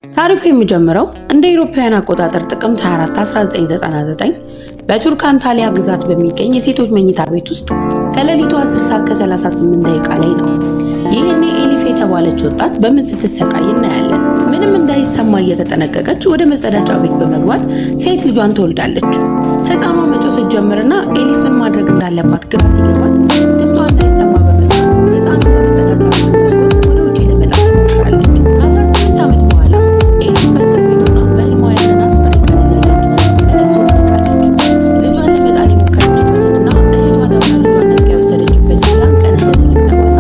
ታሪኩ የሚጀምረው እንደ አውሮፓውያን አቆጣጠር ጥቅምት 24 1999 በቱርክ አንታሊያ ግዛት በሚገኝ የሴቶች መኝታ ቤት ውስጥ ከሌሊቱ 10 ሰዓት ከ38 ደቂቃ ላይ ነው። ይህኔ ኤሊፍ የተባለች ወጣት በምን ስትሰቃይ እናያለን። ምንም እንዳይሰማ እየተጠነቀቀች ወደ መጸዳጃ ቤት በመግባት ሴት ልጇን ትወልዳለች። ህፃኗ መጮህ ስትጀምርና ኤሊፍን ማድረግ እንዳለባት ግራ ሲገባት ድምጿ እንዳይሰማ በመስጋት ህፃኗ በመጸዳጃ ቤት መስኮት ወደ ውጪ ለመጣል ትሞክራለች። ከ18 ዓመት በኋላ ኤሊፍ በእስር ቤት ሆና በህልሟ ያንን አስፈሪ ቀን እያየች በለቅሶ ትነቃለች። ልጇን ለመጣል የሞከረችበትንና እህቷ ደግሞ ልጇን ነጥቃ የወሰደችበትን ያን ቀን እንደ ትልቅ ጠባሳ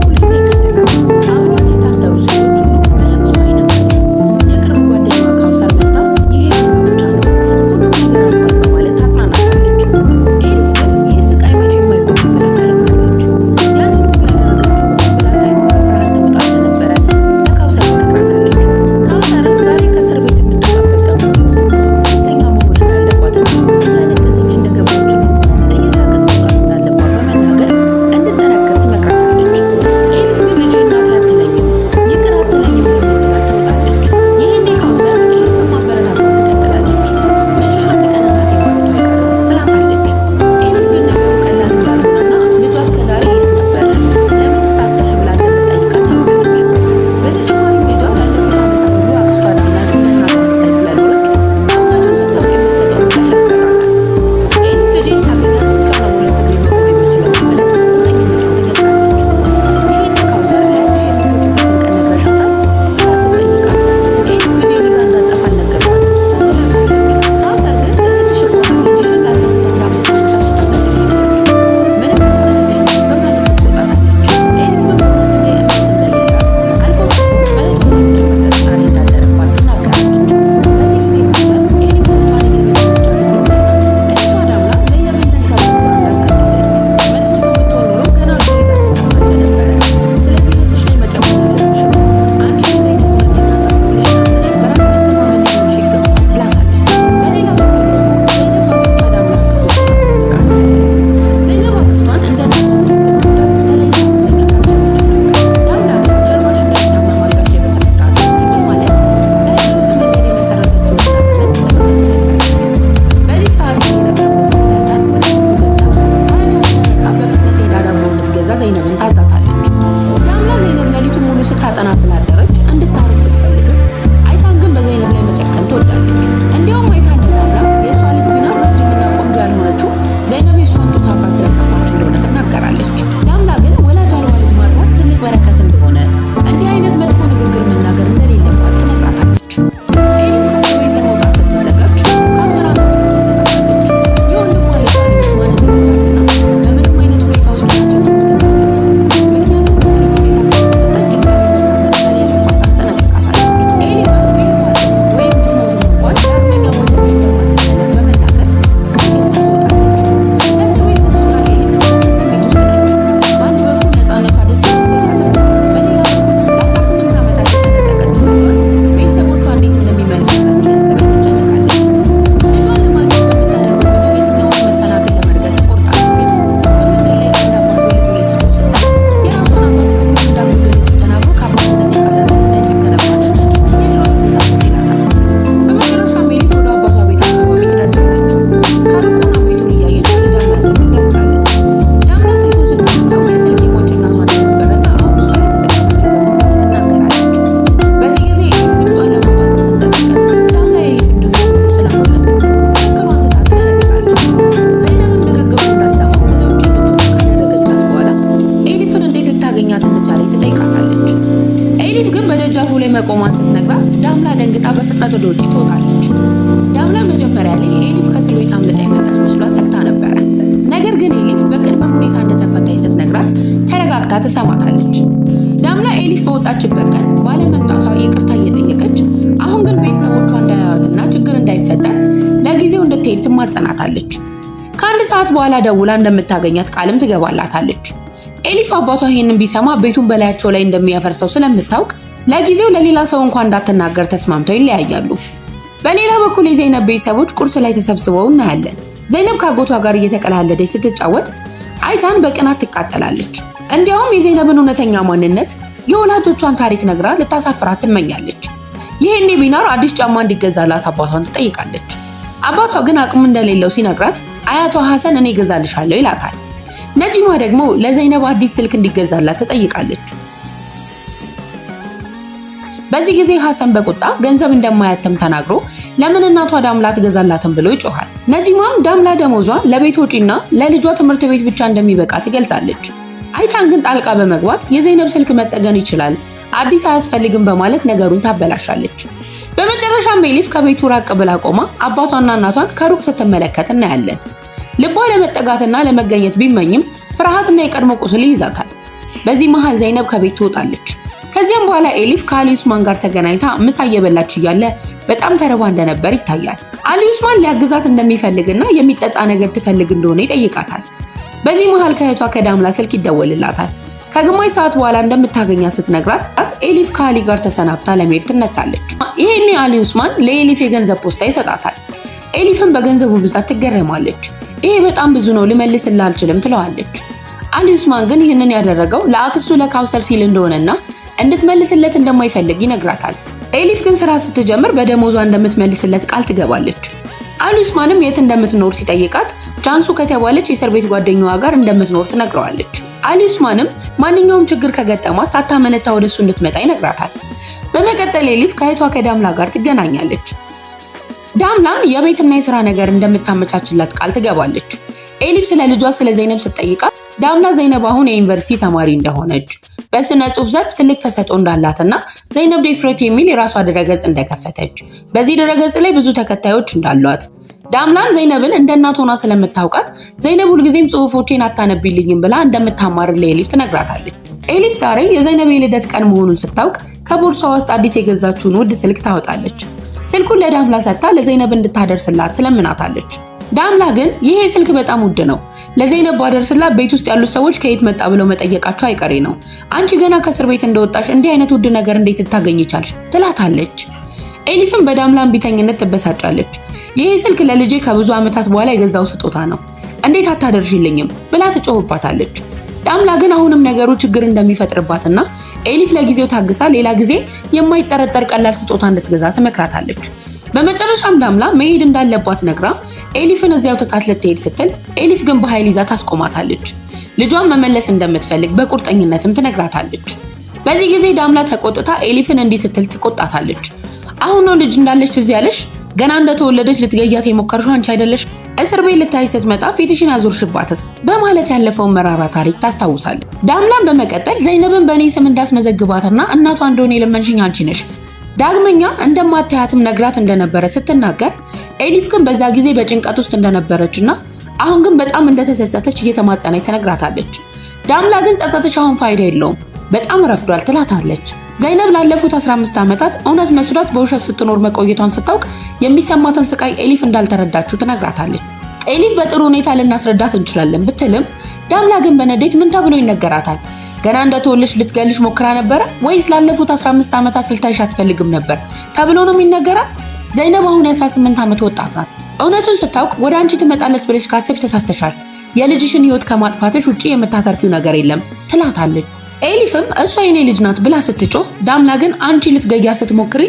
ሁልጊዜ ይከተላል። አብሯት የታሰሩ ሴቶች ሁሉ በለቅሶ ይነቃሉ። የቅርብ ጓደኛዋ ካውሰር መጣ ይሄ ብቻ ነው ሁሉም ነገር አልፏል በማለት ታጽናናታለች። ኤሊፍ ግን ይህ ስቃይ መቼ የማይቆም ብላ ታለቅሳለች። ያንን ሁሉ ያደረገችው ብላ ሳይሆን በፍርሃት ተውጣ እንደነበረ ለካውሰር ትነግራታለች። ካውሰርም ዛሬ ከእስር ቤት የምትወጣበት ቀን በመሆኑ ደስተኛ መሆን እንዳለባትና እያለቀሰች እንደገባችና እየሳቀች መውጣት እንዳለባት በመናገር እንድጠነክር ትመክራታለች። ኤሊፍ ግን ልጄ እናቴ አትለኝም፣ ይቅር አትለኝም በሚዘጋት ትወጣለች። ይህኔ ካውሰር ኤሊፍን ማበረታታት ትቀጥላለች። ልጅሽ አንድ ቀን እናቴ ማለቷ አይቀርም ትላታለች። ኤሊፍ ግን ነገሩ ቀላል እንዳልሆነና ልጇ እስከዛሬ የት ነበርሽ፣ ለምንስ ታሰርሽ ብላ እንደምትጠይቃት ታውቃለች። በተጨማሪም ልጇ ላለፉት ዓመታት ሁሉ አክስቷ ዳምላን እንደ እናቷ ስታይ ስለኖረች እውነቱን ስታውቅ የምትሰጠው ምላሽ ያስፈራታል። ኤሊፍ ልጄን ሳገኛት ብቻ ነው ሁለት እግሬ መቆም የምችለው በማለት ቁርጠኝነቷን ትገልጻለች። ይህኔ ካውሰር ለእህትሽ የምትወጪበትን ቀን ነግረሻታል ብላ ስትጠይቃት ኤሊፍ ልጄን ይዛ እንዳትጠፋ አልነገርኳትም ትላታለች። ካውሰር ግን እህትሽ እኮ ናት ልጅሽን ላለፉት 15 ዓመታት ስታሳድግ የኖረችው፣ ምንም ቢሆን እህትሽ ናት በማለት ትቆጣታለች። ኤሊፍ ግን በማንም ላይ እምነት እንደሌላት አልፎ ተርፎ በእህቷ ላይም ጭምር ጥርጣሬ እንዳደረባት ትናገራለች። በዚህ ጊዜ ካውሰር ኤሊፍ እህቷን እየበደለቻት እንደሆነና እህቷ ዳምላ ዘይነብን ተንከባክባ እንዳሳደገች መጥፎ ሰው ብትሆን ኖሮ ገና ድሮ ይዛት ትጠፋ እንደነበረ፣ ስለዚህ እህትሽ ላይ መጨከን የለብሽም፣ አንቺ የዘይነብ እውነተኛ እናት መሆንሽን አምነሽ በራስ መተማመን ሊኖርሽ ይገባል ትላታለች። በሌላ በኩል ደግሞ ዘይነብ አክስቷ ዳምላ ክፉ ሰው ትነቃለች። ዘይነብ አክስቷን እንደ እናቷ ስለምትወዳት ተለይታ መተኛት አልቻለችም ነበር። ዳምላ ግን ጀርባሽ እንዳይታመም አልጋሽ በስነ ስርዓት ተኚ በማለት በህገወጥ መንገድ የመሰረተችውን እናትነት በፍቅር ትገልጻለች። በዚህ ሰዓት ላይ የነበረው ታስታይታን ወደ ክፍሉ ገብታ አያቷ ስለነቃ በፍጥነት ሄዳ ዳቦ እንድትገዛ ዘይነብን ታዛታለች። ዳምላ ዘይነብ ሌሊቱን ሙሉ ስታጠና ስላደረች እንድታርፍ ብትፈልግም አይታን ግን በዘይነብ ላይ መጨከን ትወዳለች። እንዲያውም አይታን ለዳምላ የእሷ ልጅ ቢኖር ረጅምና ቆንጆ ያልሆነችው ዘይነብ የእሷን ጡት አብራ ስለቀማች እንደሆነ ትናገራለች። ዳምላ ግን ወላጅ አልባ ልጅ ማጥባት ትልቅ በረከት እንደሆነ እንዲህ አይነት መጥፎ ንግግር መናገር እንደሌለባት ትነግራታለች። ኤሊፍ ከእስር ቤት ለመውጣት ስትዘጋጅ ካውሰር አንድ ምክር ትሰጣታለች። የወንድሟ ልጅ አሊፍ ማን እንደሌላትና በምንም አይነት ሁኔታ ውስጥ ሆናቸው ትናገር፣ ምክንያቱም በቅርብ ሁኔታ ስለተፈታች ድጋሚ መታሰር እንደሌለባት ታስጠነቅቃታለች። ኤሊፍም ቢልኳትም ወይም ብትሞትም እንኳን ዳግመኛ ወደዚህ እንደማትመለስ በመናገር ቃል ገብታ ትወጣለች። ከእስር ቤት ስትወጣ ኤሊፍ በሁለት ስሜት ውስጥ ነች። በአንድ በኩል ነፃነቷ ደስ ቢያሰኛትም በሌላ በኩል ለ18 ዓመታት የተነጠቀችው ልጇን ቤተሰቦቿ እንዴት እንደሚመልሱላት እያሰበች ትጨነቃለች። ልጇን ለማግኘት በምታደርገው ጉዞ የትኛውን መሰናክል ለመርገጥ ትቆርጣለች። በመንገድ ላይ አንድ አባት በልጁ ላይ ስለው ስታይ የራሷን አባት ክብሩን እንዳጎደለችው ተናግሮ ከአባትነት የካዳትንና የጨከነባትን የድሮ ትዝታ ትዝ ይላታል። በመጨረሻም ኤሊፍ ወደ አባቷ ቤት አካባቢ ትደርሳለች። ከሩቅ ሆና ቤቱን እያየች ወደ ዳምላ ስልክ ትደውላለች። ዳምላ ስልኩን ስታነሳው የስልክ ኢሞጂ እናቷ እንደነበረና አሁን እሷ እየተጠቀመችበት እንደሆነ ትናገራለች። በዚህ ጊዜ ኤሊፍ ድምጿን ለማውጣት ስትንቀጠቀጥ ዳምላ የኤሊፍን ድምፅ ሁሉ ስላወቀች ንግግሯን ትታ ትደነግጣለች። ዘይነብም ንግግሩን እንዳትሰማው ወደ ውጭ እንድትወጣ ካደረገቻት በኋላ ኤሊፍን እንዴት ልታገኛት እንደቻለች ትጠይቃታለች። ኤሊፍ ግን በደጃፉ ላይ መቆሟን ስትነግራት ዳምላ ደንግጣ በፍጥነት ወደ ውጭ ትወጣለች። ዳምላ መጀመሪያ ላይ ኤሊፍ ከእስር ቤት አምልጣ የመጣች መስሏት ሰግታ ነበረ። ነገር ግን ኤሊፍ በቅድመ ሁኔታ እንደተፈታች ስትነግራት ተረጋግታ ትሰማታለች። ዳምላ ኤሊፍ በወጣችበት ቀን ባለመምጣቷ ይቅርታ እየጠየቀች አሁን ግን ቤተሰቦቿ እንዳያዩትና ችግር እንዳይፈጠር ለጊዜው እንድትሄድ ትማጸናታለች። ከአንድ ሰዓት በኋላ ደውላ እንደምታገኛት ቃልም ትገባላታለች። ኤሊፍ አባቷ ይህንን ቢሰማ ቤቱን በላያቸው ላይ እንደሚያፈርሰው ስለምታውቅ ለጊዜው ለሌላ ሰው እንኳን እንዳትናገር ተስማምተው ይለያያሉ። በሌላ በኩል የዘይነብ ቤተሰቦች ቁርስ ላይ ተሰብስበው እናያለን። ዘይነብ ከአጎቷ ጋር እየተቀላለደች ስትጫወት አይታን በቅናት ትቃጠላለች። እንዲያውም የዘይነብን እውነተኛ ማንነት የወላጆቿን ታሪክ ነግራ ልታሳፍራት ትመኛለች። ይሄኔ ቢናር አዲስ ጫማ እንዲገዛላት አባቷን ትጠይቃለች። አባቷ ግን አቅም እንደሌለው ሲነግራት አያቷ ሐሰን እኔ እገዛልሻለሁ ይላታል። ነጂማ ደግሞ ለዘይነብ አዲስ ስልክ እንዲገዛላት ትጠይቃለች። በዚህ ጊዜ ሐሰን በቁጣ ገንዘብ እንደማያተም ተናግሮ ለምን እናቷ ዳምላ ትገዛላትም ብሎ ይጮሃል። ነጂማም ዳምላ ደሞዟ ለቤት ወጪና ለልጇ ትምህርት ቤት ብቻ እንደሚበቃ ትገልጻለች። አይታን ግን ጣልቃ በመግባት የዘይነብ ስልክ መጠገን ይችላል፣ አዲስ አያስፈልግም በማለት ነገሩን ታበላሻለች። በመጨረሻም ኤሊፍ ከቤቱ ራቅ ብላ ቆማ አባቷና እናቷን ከሩቅ ስትመለከት እናያለን። ልቧ ለመጠጋትና ለመገኘት ቢመኝም ፍርሃትና የቀድሞ ቁስል ይይዛታል። በዚህ መሃል ዘይነብ ከቤት ትወጣለች። ከዚያም በኋላ ኤሊፍ ከአሊ ኡስማን ጋር ተገናኝታ ምሳ እየበላች እያለ በጣም ተርባ እንደነበር ይታያል። አሊ ኡስማን ሊያግዛት እንደሚፈልግና የሚጠጣ ነገር ትፈልግ እንደሆነ ይጠይቃታል። በዚህ መሃል ከእህቷ ከዳምላ ስልክ ይደወልላታል። ከግማሽ ሰዓት በኋላ እንደምታገኛት ስትነግራት ኤሊፍ ከአሊ ጋር ተሰናብታ ለመሄድ ትነሳለች። ይሄኔ አሊ ኡስማን ለኤሊፍ የገንዘብ ፖስታ ይሰጣታል። ኤሊፍም በገንዘቡ ብዛት ትገረማለች። ይሄ በጣም ብዙ ነው፣ ልመልስልህ አልችልም ትለዋለች። አሊ ኡስማን ግን ይህንን ያደረገው ለአክስቱ ለካውሰር ሲል እንደሆነና እንድትመልስለት እንደማይፈልግ ይነግራታል። ኤሊፍ ግን ስራ ስትጀምር በደሞዟ እንደምትመልስለት ቃል ትገባለች። አሊ ኡስማንም የት እንደምትኖር ሲጠይቃት ጃንሱ ከተባለች የእስር ቤት ጓደኛዋ ጋር እንደምትኖር ትነግረዋለች። አሊ ኡስማንም ማንኛውም ችግር ከገጠማት ሳታመነታ ወደሱ እንድትመጣ ይነግራታል። በመቀጠል ኤሊፍ ከእህቷ ከዳምላ ጋር ትገናኛለች። ዳምላም የቤትና የስራ ነገር እንደምታመቻችላት ቃል ትገባለች። ኤሊፍ ስለ ልጇ ስለ ዘይነብ ስትጠይቃት ዳምላ ዘይነብ አሁን የዩኒቨርሲቲ ተማሪ እንደሆነች በስነ ጽሑፍ ዘርፍ ትልቅ ተሰጥኦ እንዳላትና ዘይነብ ዴፍሬት የሚል የራሷ ድረገጽ እንደከፈተች በዚህ ድረገጽ ላይ ብዙ ተከታዮች እንዳሏት ዳምላም ዘይነብን እንደ እናት ሆና ስለምታውቃት ዘይነብ ሁልጊዜም ጽሑፎቼን አታነቢልኝም ብላ እንደምታማርር ለኤሊፍ ትነግራታለች። ኤሊፍ ዛሬ የዘይነብ የልደት ቀን መሆኑን ስታውቅ ከቦርሳዋ ውስጥ አዲስ የገዛችውን ውድ ስልክ ታወጣለች። ስልኩን ለዳምላ ሰጥታ ለዘይነብ እንድታደርስላት ትለምናታለች። ዳምላ ግን ይሄ ስልክ በጣም ውድ ነው፣ ለዘይነብ ባደርስላት ቤት ውስጥ ያሉት ሰዎች ከየት መጣ ብለው መጠየቃቸው አይቀሬ ነው። አንቺ ገና ከእስር ቤት እንደወጣሽ እንዲህ አይነት ውድ ነገር እንዴት ልታገኝ ቻልሽ? ትላታለች። ኤሊፍም በዳምላ እምቢተኝነት ትበሳጫለች። ይሄ ስልክ ለልጄ ከብዙ ዓመታት በኋላ የገዛው ስጦታ ነው፣ እንዴት አታደርሽልኝም ብላ ትጮህባታለች። ዳምላ ግን አሁንም ነገሩ ችግር እንደሚፈጥርባትና ኤሊፍ ለጊዜው ታግሳ ሌላ ጊዜ የማይጠረጠር ቀላል ስጦታ እንድትገዛ ትመክራታለች። በመጨረሻም ዳምላ መሄድ እንዳለባት ነግራ ኤሊፍን እዚያው ትታት ልትሄድ ስትል ኤሊፍ ግን በኃይል ይዛ ታስቆማታለች። ልጇን መመለስ እንደምትፈልግ በቁርጠኝነትም ትነግራታለች። በዚህ ጊዜ ዳምላ ተቆጥታ ኤሊፍን እንዲህ ስትል ትቆጣታለች። አሁን ነው ልጅ እንዳለች ትዝ ያለሽ? ገና እንደተወለደች ልትገያት የሞከርሽው አንቺ አይደለሽ? እስር ቤት ልታይ ስትመጣ ፊትሽን አዞርሽባትስ? በማለት ያለፈውን መራራ ታሪክ ታስታውሳለች። ዳምላም በመቀጠል ዘይነብን በእኔ ስም እንዳስመዘግባትና እናቷ እንደሆነ የለመንሽኝ አንቺ ነሽ፣ ዳግመኛ እንደማታያትም ነግራት እንደነበረ ስትናገር ኤሊፍ ግን በዛ ጊዜ በጭንቀት ውስጥ እንደነበረችና አሁን ግን በጣም እንደተጸጸተች እየተማጸነች ትነግራታለች። ዳምላ ግን ጸጸትሽ አሁን ፋይዳ የለውም፣ በጣም ረፍዷል ትላታለች። ዘይነብ ላለፉት 15 ዓመታት እውነት መስሏት በውሸት ስትኖር መቆየቷን ስታውቅ የሚሰማትን ስቃይ ኤሊፍ እንዳልተረዳችው ትነግራታለች። ኤሊፍ በጥሩ ሁኔታ ልናስረዳት እንችላለን ብትልም ዳምላ ግን በንዴት ምን ተብሎ ይነገራታል? ገና እንደተወለድሽ ልትገልሽ ሞክራ ነበረ ወይስ ላለፉት 15 ዓመታት ልታይሽ አትፈልግም ነበር ተብሎ ነው የሚነገራት? ዘይነብ አሁን የ18 ዓመት ወጣት ናት። እውነቱን ስታውቅ ወደ አንቺ ትመጣለች ብለሽ ካሰብሽ ተሳስተሻል። የልጅሽን ህይወት ከማጥፋትሽ ውጪ የምታተርፊው ነገር የለም ትላታለች። ኤሊፍም እሷ የኔ ልጅ ናት ብላ ስትጮህ ዳምላ ግን አንቺ ልትገያ ስትሞክሪ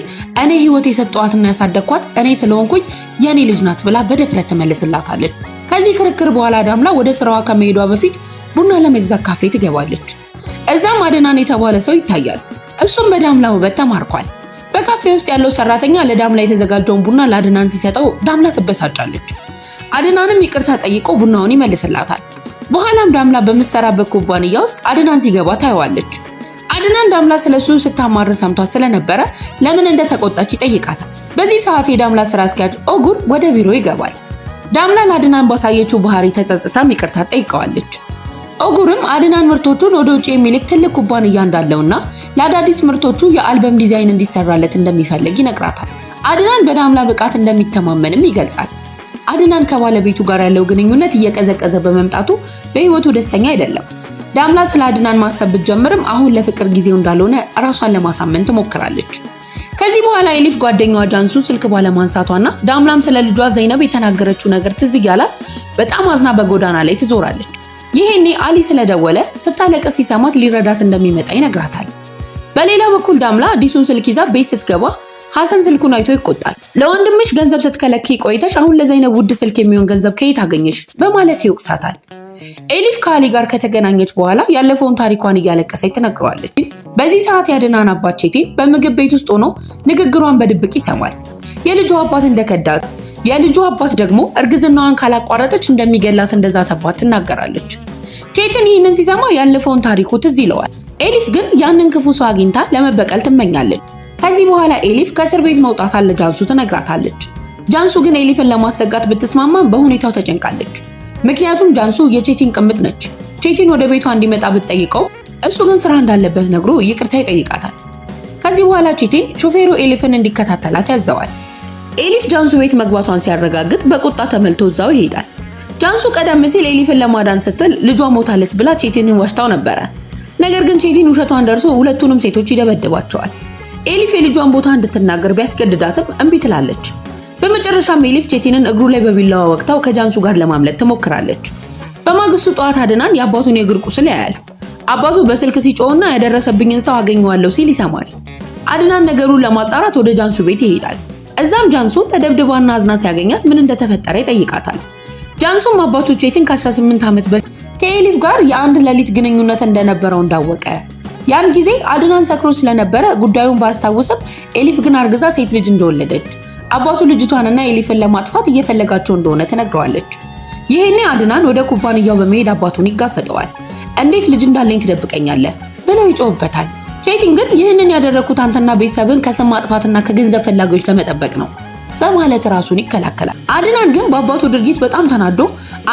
እኔ ህይወት የሰጠዋትና ያሳደግኳት እኔ ስለሆንኩኝ የኔ ልጅ ናት ብላ በድፍረት ትመልስላታለች። ከዚህ ክርክር በኋላ ዳምላ ወደ ስራዋ ከመሄዷ በፊት ቡና ለመግዛት ካፌ ትገባለች። እዛም አድናን የተባለ ሰው ይታያል። እሱም በዳምላ ውበት ተማርኳል። በካፌ ውስጥ ያለው ሰራተኛ ለዳምላ የተዘጋጀውን ቡና ለአድናን ሲሰጠው ዳምላ ትበሳጫለች። አድናንም ይቅርታ ጠይቆ ቡናውን ይመልስላታል። በኋላም ዳምላ በምትሰራበት ኩባንያ ውስጥ አድናን ሲገባ ታየዋለች። አድናን ዳምላ ስለሱ ስታማር ሰምቷት ስለነበረ ለምን እንደተቆጣች ይጠይቃታል። በዚህ ሰዓት የዳምላ ስራ አስኪያጅ ኦጉር ወደ ቢሮ ይገባል። ዳምላ ለአድናን ባሳየችው ባህሪ ተጸጽታም ይቅርታ ጠይቀዋለች። ኦጉርም አድናን ምርቶቹን ወደ ውጭ የሚልክ ትልቅ ኩባንያ እንዳለውና ለአዳዲስ ምርቶቹ የአልበም ዲዛይን እንዲሰራለት እንደሚፈልግ ይነግራታል። አድናን በዳምላ ብቃት እንደሚተማመንም ይገልጻል። አድናን ከባለቤቱ ጋር ያለው ግንኙነት እየቀዘቀዘ በመምጣቱ በህይወቱ ደስተኛ አይደለም። ዳምላ ስለ አድናን ማሰብ ብትጀምርም አሁን ለፍቅር ጊዜው እንዳልሆነ ራሷን ለማሳመን ትሞክራለች። ከዚህ በኋላ ኤሊፍ ጓደኛዋ ጃንሱን ስልክ ባለማንሳቷና ዳምላም ስለ ልጇ ዘይነብ የተናገረችው ነገር ትዝ ያላት በጣም አዝና በጎዳና ላይ ትዞራለች። ይሄኔ አሊ ስለደወለ ስታለቅስ ሲሰማት ሊረዳት እንደሚመጣ ይነግራታል። በሌላ በኩል ዳምላ አዲሱን ስልክ ይዛ ቤት ስትገባ ሐሰን ስልኩን አይቶ ይቆጣል። ለወንድምሽ ገንዘብ ስትከለኪ ቆይተሽ አሁን ለዘይነብ ውድ ስልክ የሚሆን ገንዘብ ከየት አገኘሽ በማለት ይወቅሳታል። ኤሊፍ ከአሊ ጋር ከተገናኘች በኋላ ያለፈውን ታሪኳን እያለቀሰች ትነግረዋለች። በዚህ ሰዓት የአድናን አባት ቼቲን በምግብ ቤት ውስጥ ሆኖ ንግግሯን በድብቅ ይሰማል። የልጇ አባት እንደከዳት፣ የልጇ አባት ደግሞ እርግዝናዋን ካላቋረጠች እንደሚገላት እንደዛተባት ትናገራለች። ቼቲን ይህንን ሲሰማ ያለፈውን ታሪኩ ትዝ ይለዋል። ኤሊፍ ግን ያንን ክፉ ሰው አግኝታ ለመበቀል ትመኛለች። ከዚህ በኋላ ኤሊፍ ከእስር ቤት መውጣት አለ ጃንሱ ትነግራታለች። ጃንሱ ግን ኤሊፍን ለማስጠጋት ብትስማማም በሁኔታው ተጨንቃለች። ምክንያቱም ጃንሱ የቼቲን ቅምጥ ነች። ቼቲን ወደ ቤቷ እንዲመጣ ብትጠይቀው እሱ ግን ስራ እንዳለበት ነግሮ ይቅርታ ይጠይቃታል። ከዚህ በኋላ ቼቲን ሾፌሩ ኤሊፍን እንዲከታተላት ያዘዋል። ኤሊፍ ጃንሱ ቤት መግባቷን ሲያረጋግጥ በቁጣ ተመልቶ እዛው ይሄዳል። ጃንሱ ቀደም ሲል ኤሊፍን ለማዳን ስትል ልጇ ሞታለች ብላ ቼቲንን ዋሽታው ነበረ። ነገር ግን ቼቲን ውሸቷን ደርሶ ሁለቱንም ሴቶች ይደበድባቸዋል። ኤሊፍ የልጇን ቦታ እንድትናገር ቢያስገድዳትም እምቢ ትላለች። በመጨረሻም ኤሊፍ ቼቲንን እግሩ ላይ በቢላዋ ወቅታው ከጃንሱ ጋር ለማምለጥ ትሞክራለች። በማግስቱ ጠዋት አድናን የአባቱን የእግር ቁስል ያያል። አባቱ በስልክ ሲጮህና ያደረሰብኝን ሰው አገኘዋለሁ ሲል ይሰማል። አድናን ነገሩን ለማጣራት ወደ ጃንሱ ቤት ይሄዳል። እዛም ጃንሱ ተደብድባና አዝና ሲያገኛት ምን እንደተፈጠረ ይጠይቃታል። ጃንሱም አባቱ ቼቲን ከ18 ዓመት በፊት ከኤሊፍ ጋር የአንድ ሌሊት ግንኙነት እንደነበረው እንዳወቀ፣ ያን ጊዜ አድናን ሰክሮ ስለነበረ ጉዳዩን ባያስታውስም ኤሊፍ ግን አርግዛ ሴት ልጅ እንደወለደች፣ አባቱ ልጅቷንና ኤሊፍን ለማጥፋት እየፈለጋቸው እንደሆነ ትነግረዋለች። ይሄኔ አድናን ወደ ኩባንያው በመሄድ አባቱን ይጋፈጠዋል። እንዴት ልጅ እንዳለኝ ትደብቀኛለህ ብለው ይጮህበታል። ቼቲን ግን ይህንን ያደረኩት አንተና ቤተሰብን ከስም ማጥፋትና ከገንዘብ ፈላጊዎች ለመጠበቅ ነው በማለት ራሱን ይከላከላል። አድናን ግን በአባቱ ድርጊት በጣም ተናዶ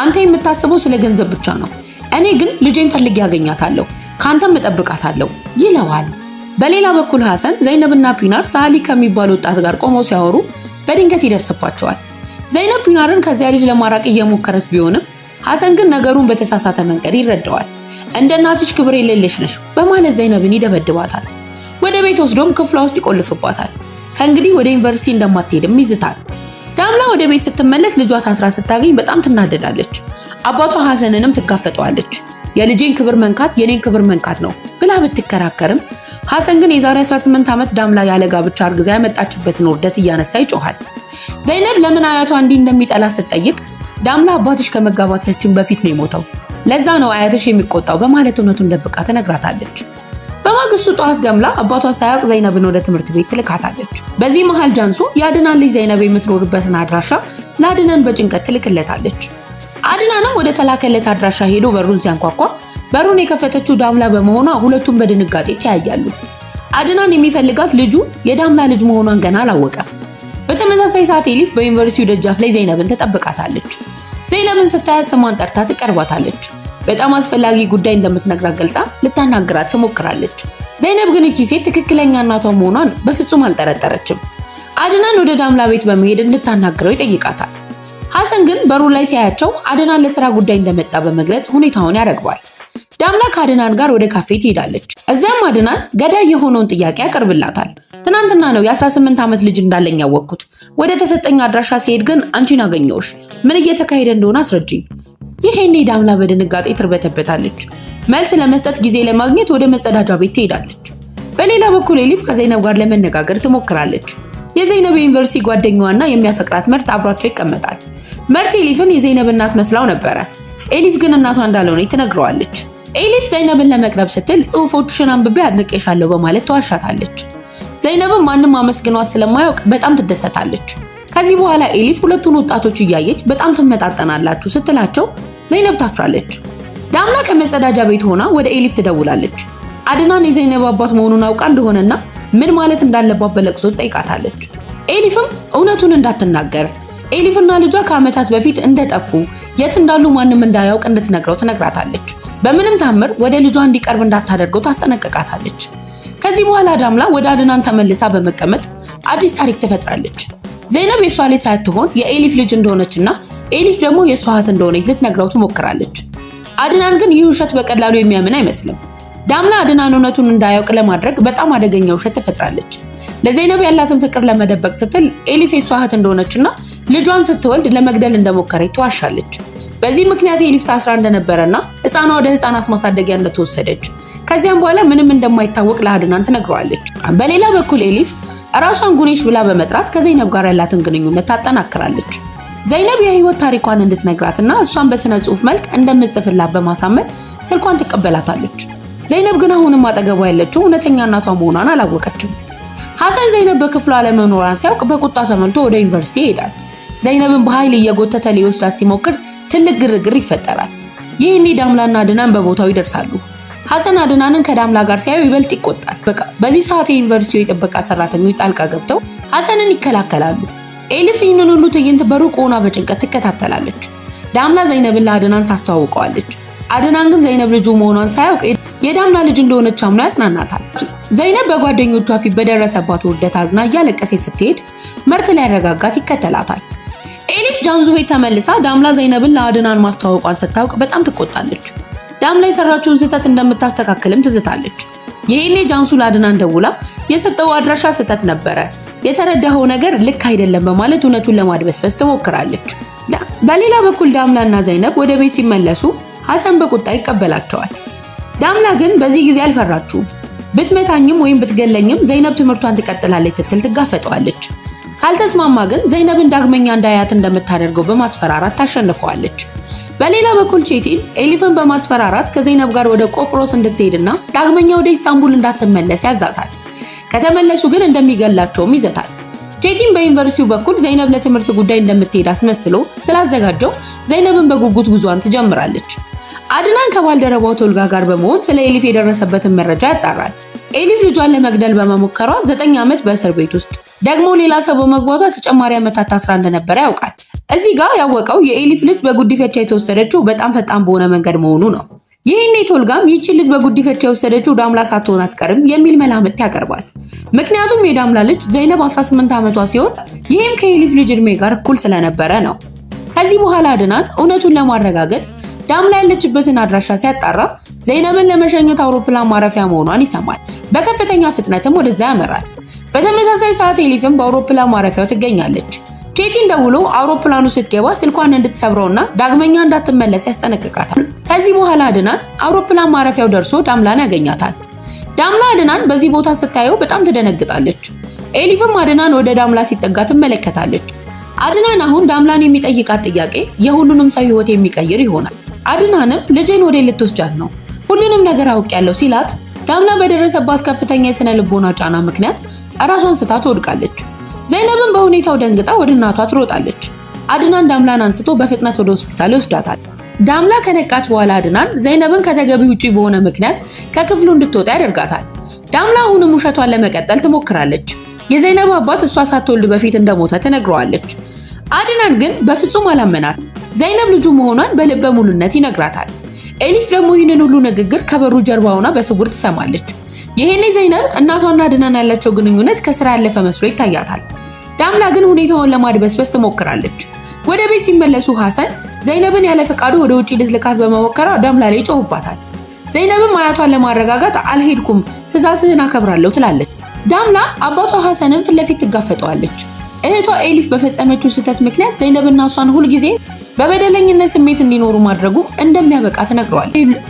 አንተ የምታስበው ስለ ገንዘብ ብቻ ነው፣ እኔ ግን ልጄን ፈልጌ ያገኛታለሁ፣ ካንተም እጠብቃታለሁ ይለዋል። በሌላ በኩል ሐሰን ዘይነብና ፒናር ሳሊ ከሚባል ወጣት ጋር ቆመው ሲያወሩ በድንገት ይደርስባቸዋል። ዘይነብ ፒናርን ከዚያ ልጅ ለማራቅ እየሞከረች ቢሆንም ሐሰን ግን ነገሩን በተሳሳተ መንገድ ይረዳዋል። እንደ እናትሽ ክብር የሌለሽ ነሽ በማለት ዘይነብን ይደበድባታል። ወደ ቤት ወስዶም ክፍሏ ውስጥ ይቆልፍባታል። ከእንግዲህ ወደ ዩኒቨርሲቲ እንደማትሄድም ይዝታል። ዳምላ ወደ ቤት ስትመለስ ልጇ ታስራ ስታገኝ በጣም ትናደዳለች። አባቷ ሐሰንንም ትጋፈጠዋለች። የልጄን ክብር መንካት የኔን ክብር መንካት ነው ብላ ብትከራከርም ሐሰን ግን የዛሬ 18 ዓመት ዳምላ ያለ ጋብቻ አርግዛ ያመጣችበትን ውርደት እያነሳ ይጮሃል። ዘይነብ ለምን አያቷ እንዲህ እንደሚጠላ ስትጠይቅ ዳምላ አባትሽ ከመጋባታችን በፊት ነው የሞተው፣ ለዛ ነው አያትሽ የሚቆጣው በማለት እውነቱን ደብቃ ትነግራታለች። በማግስቱ ጠዋት ዳምላ አባቷ ሳያውቅ ዘይነብን ወደ ትምህርት ቤት ትልካታለች። በዚህ መሃል ጃንሱ የአድናን ልጅ ዘይነብ የምትኖርበትን አድራሻ ለአድናን በጭንቀት ትልክለታለች። አድናንም ወደ ተላከለት አድራሻ ሄዶ በሩን ሲያንኳኳ በሩን የከፈተችው ዳምላ በመሆኗ ሁለቱም በድንጋጤ ተያያሉ። አድናን የሚፈልጋት ልጁ የዳምላ ልጅ መሆኗን ገና አላወቀም። በተመሳሳይ ሰዓት ኤሊፍ በዩኒቨርሲቲው ደጃፍ ላይ ዘይነብን ትጠብቃታለች። ዘይነብን ስታያት ስሟን ጠርታ ትቀርባታለች። በጣም አስፈላጊ ጉዳይ እንደምትነግራት ገልጻ ልታናግራት ትሞክራለች። ዘይነብ ግን እቺ ሴት ትክክለኛ እናቷ መሆኗን በፍጹም አልጠረጠረችም። አድናን ወደ ዳምላ ቤት በመሄድ እንድታናግረው ይጠይቃታል። ሐሰን ግን በሩ ላይ ሲያያቸው አድናን ለስራ ጉዳይ እንደመጣ በመግለጽ ሁኔታውን ያረግባል። ዳምላ ከአድናን ጋር ወደ ካፌ ትሄዳለች። እዚያም አድናን ገዳይ የሆነውን ጥያቄ ያቀርብላታል። ትናንትና ነው የ18 ዓመት ልጅ እንዳለኝ ያወቅኩት። ወደ ተሰጠኝ አድራሻ ሲሄድ ግን አንቺን አገኘሁሽ። ምን እየተካሄደ እንደሆነ አስረጅኝ። ይሄኔ ዳምላ በድንጋጤ ትርበተበታለች። መልስ ለመስጠት ጊዜ ለማግኘት ወደ መጸዳጃ ቤት ትሄዳለች። በሌላ በኩል ኤሊፍ ከዘይነብ ጋር ለመነጋገር ትሞክራለች። የዘይነብ ዩኒቨርሲቲ ጓደኛዋና የሚያፈቅራት መርት አብሯቸው ይቀመጣል። መርት ኤሊፍን የዘይነብ እናት መስላው ነበረ። ኤሊፍ ግን እናቷ እንዳልሆነች ትነግረዋለች። ኤሊፍ ዘይነብን ለመቅረብ ስትል ጽሑፎችሽን አንብቤ አድንቄሻለሁ በማለት ተዋሻታለች። ዘይነብም ማንም አመስግኗት ስለማያውቅ በጣም ትደሰታለች። ከዚህ በኋላ ኤሊፍ ሁለቱን ወጣቶች እያየች በጣም ትመጣጠናላችሁ ስትላቸው ዘይነብ ታፍራለች። ዳምላ ከመጸዳጃ ቤት ሆና ወደ ኤሊፍ ትደውላለች። አድናን የዘይነብ አባት መሆኑን አውቃ እንደሆነና ምን ማለት እንዳለባት በለቅሶ ትጠይቃታለች። ኤሊፍም እውነቱን እንዳትናገር፣ ኤሊፍና ልጇ ከዓመታት በፊት እንደጠፉ የት እንዳሉ ማንም እንዳያውቅ እንድትነግረው ትነግራታለች። በምንም ታምር ወደ ልጇ እንዲቀርብ እንዳታደርገው ታስጠነቅቃታለች። ከዚህ በኋላ ዳምላ ወደ አድናን ተመልሳ በመቀመጥ አዲስ ታሪክ ትፈጥራለች። ዘይነብ የሷ ልጅ ሳትሆን የኤሊፍ ልጅ እንደሆነችና ኤሊፍ ደግሞ የሷ እህት እንደሆነች ልትነግረው ትሞክራለች። አድናን ግን ይህ ውሸት በቀላሉ የሚያምን አይመስልም። ዳምላ አድናን እውነቱን እንዳያውቅ ለማድረግ በጣም አደገኛ ውሸት ትፈጥራለች። ለዘይነብ ያላትን ፍቅር ለመደበቅ ስትል ኤሊፍ የሷ እህት እንደሆነችና ልጇን ስትወልድ ለመግደል እንደሞከረች ትዋሻለች። በዚህ ምክንያት ኤሊፍ ታስራ እንደነበረና ሕፃኗ ወደ ሕፃናት ማሳደጊያ እንደተወሰደች ከዚያም በኋላ ምንም እንደማይታወቅ ለአድናን ትነግረዋለች። በሌላ በኩል ኤሊፍ ራሷን ጉኔሽ ብላ በመጥራት ከዘይነብ ጋር ያላትን ግንኙነት ታጠናክራለች። ዘይነብ የህይወት ታሪኳን እንድትነግራትና እሷን በስነ ጽሑፍ መልክ እንደምትጽፍላት በማሳመን ስልኳን ትቀበላታለች። ዘይነብ ግን አሁንም አጠገቧ ያለችው እውነተኛ እናቷ መሆኗን አላወቀችም። ሐሰን ዘይነብ በክፍሏ አለመኖሯን ሲያውቅ በቁጣ ተሞልቶ ወደ ዩኒቨርሲቲ ይሄዳል። ዘይነብን በኃይል እየጎተተ ሊወስዳት ሲሞክር ትልቅ ግርግር ይፈጠራል። ይህኔ ዳምላና አድናን በቦታው ይደርሳሉ። ሐሰን አድናንን ከዳምላ ጋር ሲያዩ ይበልጥ ይቆጣል። በዚህ ሰዓት የዩኒቨርሲቲው የጥበቃ ሰራተኞች ጣልቃ ገብተው ሐሰንን ይከላከላሉ። ኤሊፍ ይህንን ሁሉ ትዕይንት በሩቅ ሆና በጭንቀት ትከታተላለች። ዳምላ ዘይነብን ለአድናን ታስተዋውቀዋለች። አድናን ግን ዘይነብ ልጁ መሆኗን ሳያውቅ የዳምላ ልጅ እንደሆነች አምኖ ያጽናናታል። ዘይነብ በጓደኞቿ ፊት በደረሰባት ውርደት አዝና እያለቀሰች ስትሄድ መርት ሊያረጋጋት ይከተላታል። ኤሊፍ ጃንዙ ቤት ተመልሳ ዳምላ ዘይነብን ለአድናን ማስተዋወቋን ስታውቅ በጣም ትቆጣለች። ዳምላ የሰራችውን ስህተት እንደምታስተካክልም ትዝታለች። ይሄኔ ጃንሱ ለአድናን ደውላ የሰጠው አድራሻ ስህተት ነበረ፣ የተረዳኸው ነገር ልክ አይደለም በማለት እውነቱን ለማድበስበስ ትሞክራለች። በሌላ በኩል ዳምላና ዘይነብ ወደ ቤት ሲመለሱ ሐሰን በቁጣ ይቀበላቸዋል። ዳምላ ግን በዚህ ጊዜ አልፈራችውም። ብትመታኝም ወይም ብትገለኝም ዘይነብ ትምህርቷን ትቀጥላለች ስትል ትጋፈጠዋለች። ካልተስማማ ግን ዘይነብን ዳግመኛ እንዳያት እንደምታደርገው በማስፈራራት ታሸንፈዋለች። በሌላ በኩል ቼቲን ኤሊፍን በማስፈራራት ከዘይነብ ጋር ወደ ቆጵሮስ እንድትሄድና ዳግመኛ ወደ ኢስታንቡል እንዳትመለስ ያዛታል። ከተመለሱ ግን እንደሚገላቸውም ይዘታል። ቼቲን በዩኒቨርሲቲው በኩል ዘይነብ ለትምህርት ጉዳይ እንደምትሄድ አስመስሎ ስላዘጋጀው ዘይነብን በጉጉት ጉዟን ትጀምራለች። አድናን ከባልደረባው ቶልጋ ጋር በመሆን ስለ ኤሊፍ የደረሰበትን መረጃ ያጣራል። ኤሊፍ ልጇን ለመግደል በመሞከሯ 9 ዓመት በእስር ቤት ውስጥ ደግሞ ሌላ ሰው በመግባቷ ተጨማሪ ዓመታት ታስራ እንደነበረ ያውቃል። እዚህ ጋር ያወቀው የኤሊፍ ልጅ በጉዲፈቻ የተወሰደችው በጣም ፈጣን በሆነ መንገድ መሆኑ ነው። ይህኔ ቶልጋም ይህች ልጅ በጉዲፈቻ የወሰደችው ዳምላ ሳትሆን አትቀርም የሚል መላምት ያቀርባል። ምክንያቱም የዳምላ ልጅ ዘይነብ 18 ዓመቷ ሲሆን ይህም ከኤሊፍ ልጅ እድሜ ጋር እኩል ስለነበረ ነው። ከዚህ በኋላ አድናን እውነቱን ለማረጋገጥ ዳምላ ያለችበትን አድራሻ ሲያጣራ ዘይነብን ለመሸኘት አውሮፕላን ማረፊያ መሆኗን ይሰማል። በከፍተኛ ፍጥነትም ወደዛ ያመራል። በተመሳሳይ ሰዓት ኤሊፍም በአውሮፕላን ማረፊያው ትገኛለች። ቼቲን ደውሎ አውሮፕላኑ ስትገባ ስልኳን እንድትሰብረውና ዳግመኛ እንዳትመለስ ያስጠነቅቃታል። ከዚህ በኋላ አድናን አውሮፕላን ማረፊያው ደርሶ ዳምላን ያገኛታል። ዳምላ አድናን በዚህ ቦታ ስታየው በጣም ትደነግጣለች። ኤሊፍም አድናን ወደ ዳምላ ሲጠጋ ትመለከታለች። አድናን አሁን ዳምላን የሚጠይቃት ጥያቄ የሁሉንም ሰው ሕይወት የሚቀይር ይሆናል። አድናንም ልጄን ወደ ልትወስጃት ነው፣ ሁሉንም ነገር አውቄያለሁ ሲላት ዳምላ በደረሰባት ከፍተኛ የስነ ልቦና ጫና ምክንያት ራሷን ስታ ትወድቃለች። ዘይነብን በሁኔታው ደንግጣ ወደ እናቷ ትሮጣለች። አድናን ዳምላን አንስቶ በፍጥነት ወደ ሆስፒታል ይወስዳታል። ዳምላ ከነቃች በኋላ አድናን ዘይነብን ከተገቢ ውጪ በሆነ ምክንያት ከክፍሉ እንድትወጣ ያደርጋታል። ዳምላ አሁንም ውሸቷን ለመቀጠል ትሞክራለች። የዘይነብ አባት እሷ ሳትወልድ በፊት እንደሞተ ትነግረዋለች። አድናን ግን በፍጹም አላመናት። ዘይነብ ልጁ መሆኗን በልበ ሙሉነት ይነግራታል። ኤሊፍ ደግሞ ይህንን ሁሉ ንግግር ከበሩ ጀርባ ሆና በስውር ትሰማለች። ይሄኔ ዘይነብ እናቷና አድናን ያላቸው ግንኙነት ከስራ ያለፈ መስሎ ይታያታል። ዳምላ ግን ሁኔታውን ለማድበስበስ ትሞክራለች። ወደ ቤት ሲመለሱ ሐሰን ዘይነብን ያለ ፈቃዱ ወደ ውጪ ልትልካት በመሞከሯ ዳምላ ላይ ይጮህባታል። ዘይነብም አያቷን ለማረጋጋት አልሄድኩም፣ ትዕዛዝህን አከብራለሁ ትላለች። ዳምላ አባቷ ሐሰንን ፊት ለፊት ትጋፈጠዋለች። እህቷ ኤሊፍ በፈጸመችው ስህተት ምክንያት ዘይነብና እሷን ሁልጊዜ በበደለኝነት ስሜት እንዲኖሩ ማድረጉ እንደሚያበቃ ትነግረዋል።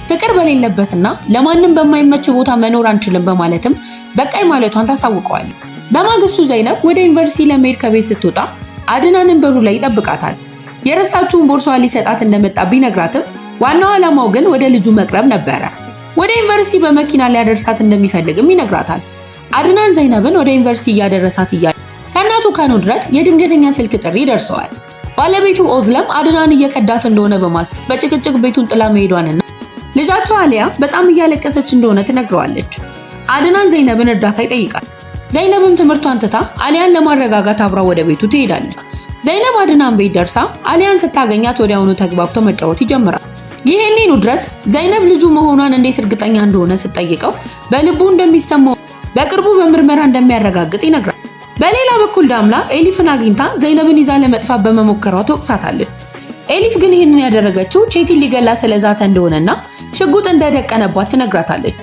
ፍቅር በሌለበትና ለማንም በማይመች ቦታ መኖር አንችልም በማለትም በቃይ ማለቷን ታሳውቀዋል። በማግስቱ ዘይነብ ወደ ዩኒቨርሲቲ ለመሄድ ከቤት ስትወጣ አድናንን በሩ ላይ ይጠብቃታል። የረሳችውን ቦርሳዋን ሊሰጣት እንደመጣ ቢነግራትም ዋናው ዓላማው ግን ወደ ልጁ መቅረብ ነበረ። ወደ ዩኒቨርሲቲ በመኪና ሊያደርሳት እንደሚፈልግም ይነግራታል። አድናን ዘይነብን ወደ ዩኒቨርሲቲ እያደረሳት እያለ ከእናቱ ከኑድረት የድንገተኛ ስልክ ጥሪ ደርሰዋል። ባለቤቱ ኦዝለም አድናን እየከዳት እንደሆነ በማሰብ በጭቅጭቅ ቤቱን ጥላ መሄዷንና ልጃቸው አሊያ በጣም እያለቀሰች እንደሆነ ትነግረዋለች። አድናን ዘይነብን እርዳታ ይጠይቃል። ዘይነብም ትምህርቷን ትታ አሊያን ለማረጋጋት አብራ ወደ ቤቱ ትሄዳለች። ዘይነብ አድናን ቤት ደርሳ አሊያን ስታገኛት ወዲያውኑ ተግባብተው መጫወት ይጀምራል። ይሄኔ ኑድረት ዘይነብ ልጁ መሆኗን እንዴት እርግጠኛ እንደሆነ ስትጠይቀው በልቡ እንደሚሰማው በቅርቡ በምርመራ እንደሚያረጋግጥ ይነግራል። በሌላ በኩል ዳምላ ኤሊፍን አግኝታ ዘይነብን ይዛ ለመጥፋት በመሞከሯ ትወቅሳታለች። ኤሊፍ ግን ይህንን ያደረገችው ቼቲን ሊገላ ስለዛተ እንደሆነና ሽጉጥ እንደደቀነባት ትነግራታለች።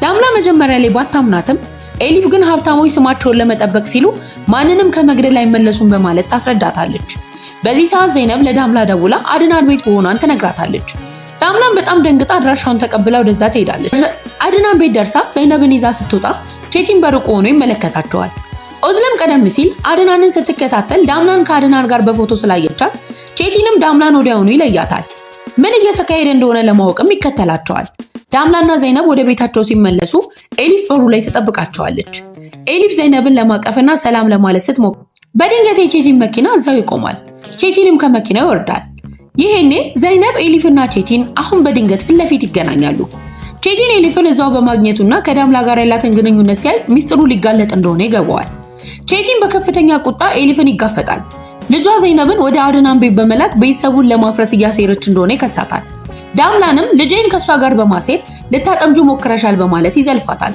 ዳምላ መጀመሪያ ላይ ባታምናትም ኤሊፍ ግን ሀብታሞች ስማቸውን ለመጠበቅ ሲሉ ማንንም ከመግደል አይመለሱም በማለት ታስረዳታለች። በዚህ ሰዓት ዘይነብ ለዳምላ ደውላ አድናን ቤት መሆኗን ትነግራታለች። ዳምላም በጣም ደንግጣ አድራሻውን ተቀብላ ወደዛ ትሄዳለች። አድናን ቤት ደርሳ ዘይነብን ይዛ ስትወጣ ቼቲን በሩቅ ሆኖ ይመለከታቸዋል። ኦዝለም ቀደም ሲል አድናንን ስትከታተል ዳምላን ከአድናን ጋር በፎቶ ስላየቻት ቼቲንም ዳምላን ወዲያውኑ ይለያታል። ምን እየተካሄደ እንደሆነ ለማወቅም ይከተላቸዋል። ዳምላና ዘይነብ ወደ ቤታቸው ሲመለሱ ኤሊፍ በሩ ላይ ተጠብቃቸዋለች። ኤሊፍ ዘይነብን ለማቀፍና ሰላም ለማለት ስትሞክር በድንገት የቼቲን መኪና እዛው ይቆማል። ቼቲንም ከመኪናው ይወርዳል። ይሄኔ ዘይነብ ኤሊፍና ቼቲን አሁን በድንገት ፊት ለፊት ይገናኛሉ። ቼቲን ኤሊፍን እዛው በማግኘቱና ከዳምላ ጋር ያላትን ግንኙነት ሲያይ ሚስጥሩ ሊጋለጥ እንደሆነ ይገባዋል። ቼቲን በከፍተኛ ቁጣ ኤሊፍን ይጋፈጣል። ልጇ ዘይነብን ወደ አድናን ቤት በመላክ ቤተሰቡን ለማፍረስ እያሴረች እንደሆነ ይከሳታል። ዳምላንም ልጄን ከሷ ጋር በማሴር ልታጠምጁ ሞክረሻል በማለት ይዘልፋታል።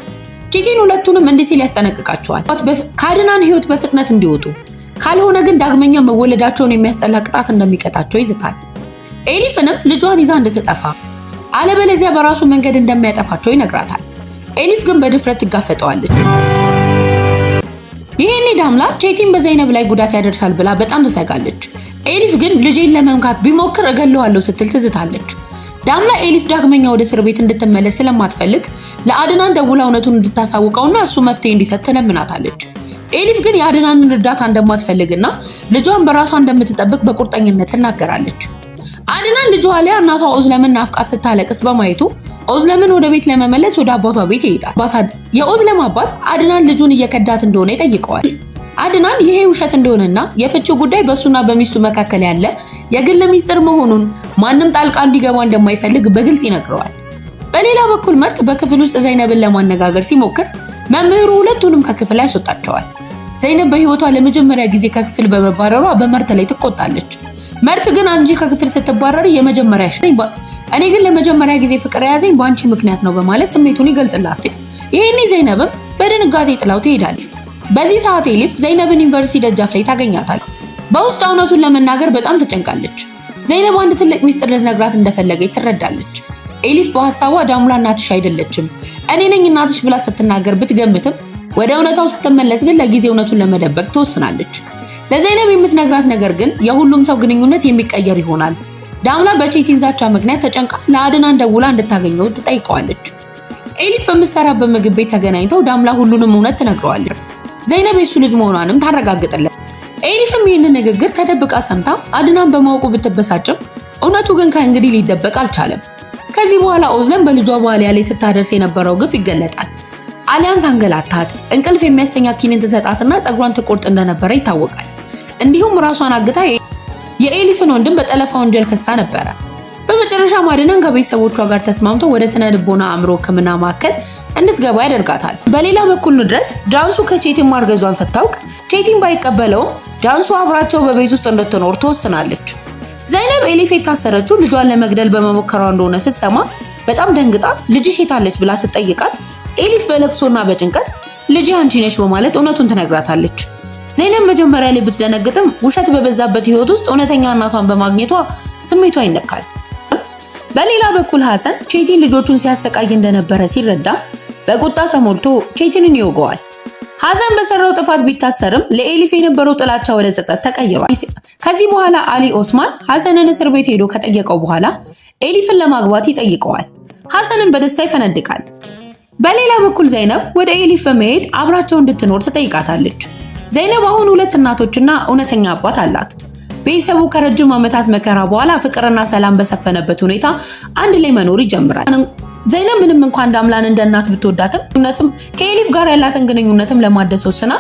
ቼቲን ሁለቱንም እንዲህ ሲል ያስጠነቅቃቸዋል። ከአድናን ህይወት በፍጥነት እንዲወጡ ካልሆነ ግን ዳግመኛ መወለዳቸውን የሚያስጠላ ቅጣት እንደሚቀጣቸው ይዝታል። ኤሊፍንም ልጇን ይዛ እንድትጠፋ አለበለዚያ በራሱ መንገድ እንደሚያጠፋቸው ይነግራታል። ኤሊፍ ግን በድፍረት ትጋፈጠዋለች። ይሄኔ ዳምላ ቼቲን በዘይነብ ላይ ጉዳት ያደርሳል ብላ በጣም ትሰጋለች። ኤሊፍ ግን ልጄን ለመምካት ቢሞክር እገለዋለሁ ስትል ትዝታለች። ዳምላ ኤሊፍ ዳግመኛ ወደ እስር ቤት እንድትመለስ ስለማትፈልግ ለአድናን ደውላ እውነቱን እንድታሳውቀውና እሱ መፍትሄ እንዲሰጥ ትለምናታለች። ኤሊፍ ግን የአድናንን እርዳታ እንደማትፈልግና ልጇን በራሷ እንደምትጠብቅ በቁርጠኝነት ትናገራለች። አድናን ልጇ ላይ እናቷ ኦዝለምን ናፍቃት ስታለቅስ በማየቱ ኦዝለምን ወደ ቤት ለመመለስ ወደ አባቷ ቤት ይሄዳል። የኦዝለም አባት አድናን ልጁን እየከዳት እንደሆነ ይጠይቀዋል። አድናን ይሄ ውሸት እንደሆነና የፍቺው ጉዳይ በሱና በሚስቱ መካከል ያለ የግል ሚስጥር መሆኑን ማንም ጣልቃ እንዲገባ እንደማይፈልግ በግልጽ ይነግረዋል። በሌላ በኩል መርት በክፍል ውስጥ ዘይነብን ለማነጋገር ሲሞክር መምህሩ ሁለቱንም ከክፍል ያስወጣቸዋል። ዘይነብ በህይወቷ ለመጀመሪያ ጊዜ ከክፍል በመባረሯ በመርት ላይ ትቆጣለች። መርት ግን አንቺ ከክፍል ስትባረሪ የመጀመሪያሽ ነኝ፣ እኔ ግን ለመጀመሪያ ጊዜ ፍቅር የያዘኝ በአንቺ ምክንያት ነው በማለት ስሜቱን ይገልጽላታል። ይሄኔ ዘይነብም በድንጋጤ ጥላው ትሄዳለች። በዚህ ሰዓት ኤሊፍ ዘይነብን ዩኒቨርሲቲ ደጃፍ ላይ ታገኛታል። በውስጥ እውነቱን ለመናገር በጣም ተጨንቃለች። ዘይነብ አንድ ትልቅ ሚስጥር ልትነግራት እንደፈለገች ትረዳለች። ኤሊፍ በሐሳቧ ዳምላ እናትሽ አይደለችም እኔ ነኝ እናትሽ ብላ ስትናገር ብትገምትም ወደ እውነታው ስትመለስ ግን ለጊዜው እውነቱን ለመደበቅ ትወስናለች። ለዘይነብ የምትነግራት ነገር ግን የሁሉም ሰው ግንኙነት የሚቀየር ይሆናል። ዳምላ በቼቲን ዛቻ ምክንያት ተጨንቃ ለአድናን ደውላ እንድታገኘው ትጠይቀዋለች። ኤሊፍ በምትሰራበት ምግብ ቤት ተገናኝተው ዳምላ ሁሉንም እውነት ትነግረዋለች። ዘይነብ የሱ ልጅ መሆኗንም ታረጋግጥለት። ኤሊፍም ይህንን ንግግር ተደብቃ ሰምታ አድናን በማወቁ ብትበሳጭም እውነቱ ግን ከእንግዲህ ሊደበቅ አልቻለም። ከዚህ በኋላ ኦዝለም በልጇ በአሊያ ላይ ስታደርስ የነበረው ግፍ ይገለጣል። አሊያን ታንገላታት፣ እንቅልፍ የሚያስተኛ ኪኒን ትሰጣትና ጸጉሯን ትቆርጥ እንደነበረ ይታወቃል። እንዲሁም ራሷን አግታ የኤሊፍን ወንድም በጠለፋ ወንጀል ከሳ ነበረ። በመጨረሻ አድናን ከቤተሰቦቿ ጋር ተስማምቶ ወደ ስነ ልቦና አእምሮ ሕክምና ማዕከል እንድትገባ ያደርጋታል። በሌላ በኩል ንድረት ጃንሱ ከቼቲን ማርገዟን ስታውቅ ቼቲን ባይቀበለውም ጃንሱ አብራቸው በቤት ውስጥ እንድትኖር ትወስናለች። ዘይነብ ኤሊፍ የታሰረችው ልጇን ለመግደል በመሞከሯ እንደሆነ ስትሰማ በጣም ደንግጣ ልጅሽ የታለች ብላ ስትጠይቃት ኤሊፍ በለቅሶና በጭንቀት ልጅ አንቺ ነሽ በማለት እውነቱን ትነግራታለች። ዘይነብ መጀመሪያ ላይ ብትደነግጥም ውሸት በበዛበት ህይወት ውስጥ እውነተኛ እናቷን በማግኘቷ ስሜቷ ይነካል። በሌላ በኩል ሐሰን ቼቲን ልጆቹን ሲያሰቃይ እንደነበረ ሲረዳ በቁጣ ተሞልቶ ቼቲንን ይወገዋል። ሐሰን በሰራው ጥፋት ቢታሰርም ለኤሊፍ የነበረው ጥላቻ ወደ ጸጸት ተቀይሯል። ከዚህ በኋላ አሊ ኦስማን ሐሰንን እስር ቤት ሄዶ ከጠየቀው በኋላ ኤሊፍን ለማግባት ይጠይቀዋል። ሐሰንን በደስታ ይፈነድቃል። በሌላ በኩል ዘይነብ ወደ ኤሊፍ በመሄድ አብራቸው እንድትኖር ትጠይቃታለች። ዘይነብ አሁን ሁለት እናቶችና እውነተኛ አባት አላት። ቤተሰቡ ከረጅም ዓመታት መከራ በኋላ ፍቅርና ሰላም በሰፈነበት ሁኔታ አንድ ላይ መኖር ይጀምራል። ዘይነብ ምንም እንኳን ዳምላን እንደ እናት ብትወዳትም ከኤሊፍ ጋር ያላትን ግንኙነትም ለማደስ ወስና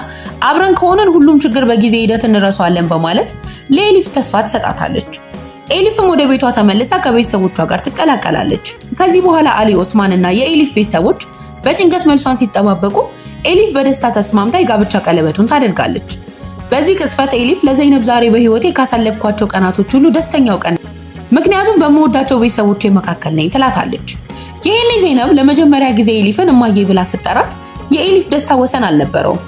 አብረን ከሆነን ሁሉም ችግር በጊዜ ሂደት እንረሳዋለን በማለት ለኤሊፍ ተስፋ ትሰጣታለች። ኤሊፍም ወደ ቤቷ ተመልሳ ከቤተሰቦቿ ጋር ትቀላቀላለች። ከዚህ በኋላ አሊ ኦስማን እና የኤሊፍ ቤተሰቦች በጭንቀት መልሷን ሲጠባበቁ ኤሊፍ በደስታ ተስማምታ የጋብቻ ቀለበቱን ታደርጋለች። በዚህ ቅጽበት ኤሊፍ ለዘይነብ ዛሬ በህይወቴ ካሳለፍኳቸው ቀናቶች ሁሉ ደስተኛው ቀን ምክንያቱም በመወዳቸው ቤተሰቦቼ መካከል ነኝ ትላታለች። ይሄኔ ዘይነብ ለመጀመሪያ ጊዜ ኤሊፍን እማዬ ብላ ስትጠራት የኤሊፍ ደስታ ወሰን አልነበረውም።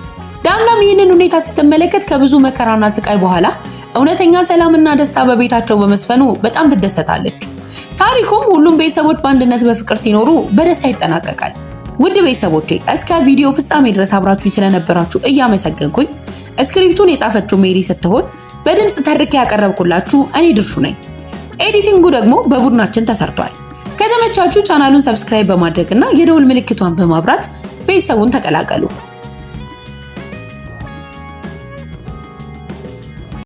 ዳምላም ይህንን ሁኔታ ስትመለከት ከብዙ መከራና ስቃይ በኋላ እውነተኛ ሰላምና ደስታ በቤታቸው በመስፈኑ በጣም ትደሰታለች። ታሪኩም ሁሉም ቤተሰቦች በአንድነት በፍቅር ሲኖሩ በደስታ ይጠናቀቃል። ውድ ቤተሰቦቼ እስከ ቪዲዮ ፍጻሜ ድረስ አብራችሁኝ ስለነበራችሁ እያመሰገንኩኝ ስክሪፕቱን የጻፈችው ሜሪ ስትሆን በድምጽ ተርኬ ያቀረብኩላችሁ እኔ ድርሹ ነኝ። ኤዲቲንጉ ደግሞ በቡድናችን ተሰርቷል። ከተመቻችሁ ቻናሉን ሰብስክራይብ በማድረግና የደውል ምልክቷን በማብራት ቤተሰቡን ተቀላቀሉ።